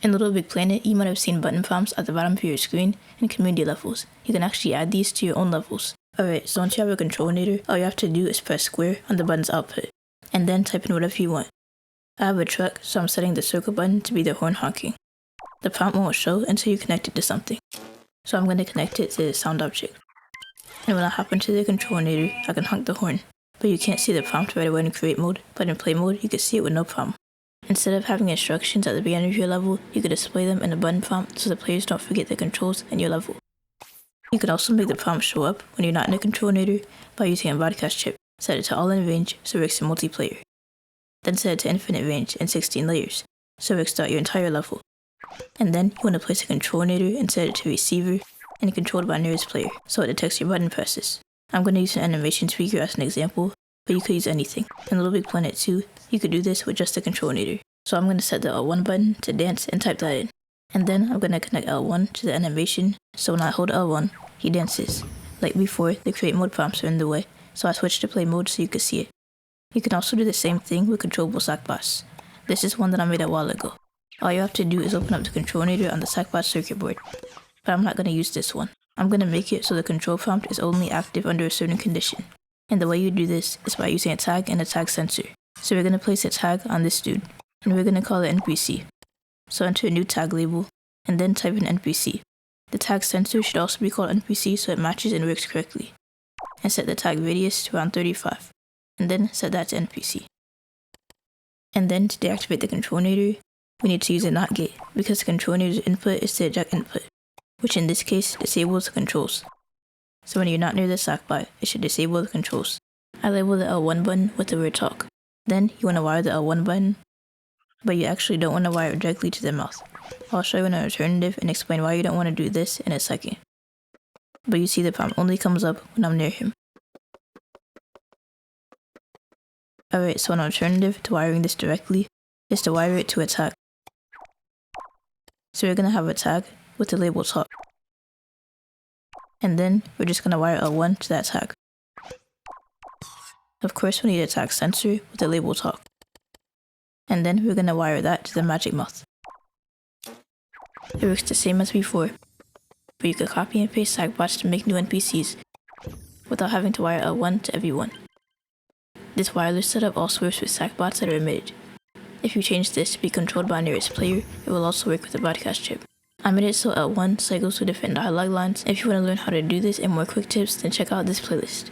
In Little Big Planet, you might have seen button prompts at the bottom of your screen in community levels. You can actually add these to your own levels. Alright, so once you have a Controlinator, all you have to do is press square on the button's output, and then type in whatever you want. I have a truck, so I'm setting the circle button to be the horn honking. The prompt won't show until you connect it to something. So I'm going to connect it to the sound object. And when I hop into the Controlinator, I can honk the horn. But you can't see the prompt right away in create mode, but in play mode, you can see it with no problem. Instead of having instructions at the beginning of your level, you can display them in a button prompt so the players don't forget the controls in your level. You can also make the prompt show up when you're not in the Controlinator by using a broadcast chip. Set it to all in range so it works in multiplayer. Then set it to infinite range in 16 layers so it works throughout your entire level. And then you want to place a Controlinator and set it to receiver and controlled by nearest player so it detects your button presses. I'm going to use an animation speaker as an example, but you could use anything. In Little Big Planet 2, you could do this with just the Controlinator. So I'm going to set the L1 button to dance and type that in. And then I'm going to connect L1 to the animation, so when I hold L1, he dances. Like before, the create mode prompts are in the way, so I switched to play mode so you could see it. You can also do the same thing with controllable Sackbots. This is one that I made a while ago. All you have to do is open up the Controlinator on the Sackbot circuit board. But I'm not going to use this one. I'm going to make it so the control prompt is only active under a certain condition. And the way you do this is by using a tag and a tag sensor. So we're going to place a tag on this dude, and we're going to call it NPC. So enter a new tag label, and then type in NPC. The tag sensor should also be called NPC so it matches and works correctly. And set the tag radius to around 35, and then set that to NPC. And then to deactivate the Controlinator, we need to use a NOT gate, because the Controlinator's input is to eject input, which in this case disables the controls. So when you're not near the Sackbot, it should disable the controls. I label the L1 button with the word talk. Then you want to wire the L1 button, but you actually don't want to wire it directly to the mouth. I'll show you an alternative and explain why you don't want to do this in a second. But you see the prompt only comes up when I'm near him. Alright, so an alternative to wiring this directly is to wire it to a tag. So we're going to have a tag with the label talk. And then we're just going to wire L1 to that tag. Of course, we need a tag sensor with the label talk. And then we're going to wire that to the magic mouth. It works the same as before, but you could copy and paste Sackbots to make new NPCs without having to wire L1 to everyone. This wireless setup also works with Sackbots that are emitted. If you change this to be controlled by nearest player, it will also work with the broadcast chip. I made it so L1 cycles through different dialogue lines. If you want to learn how to do this and more quick tips, then check out this playlist.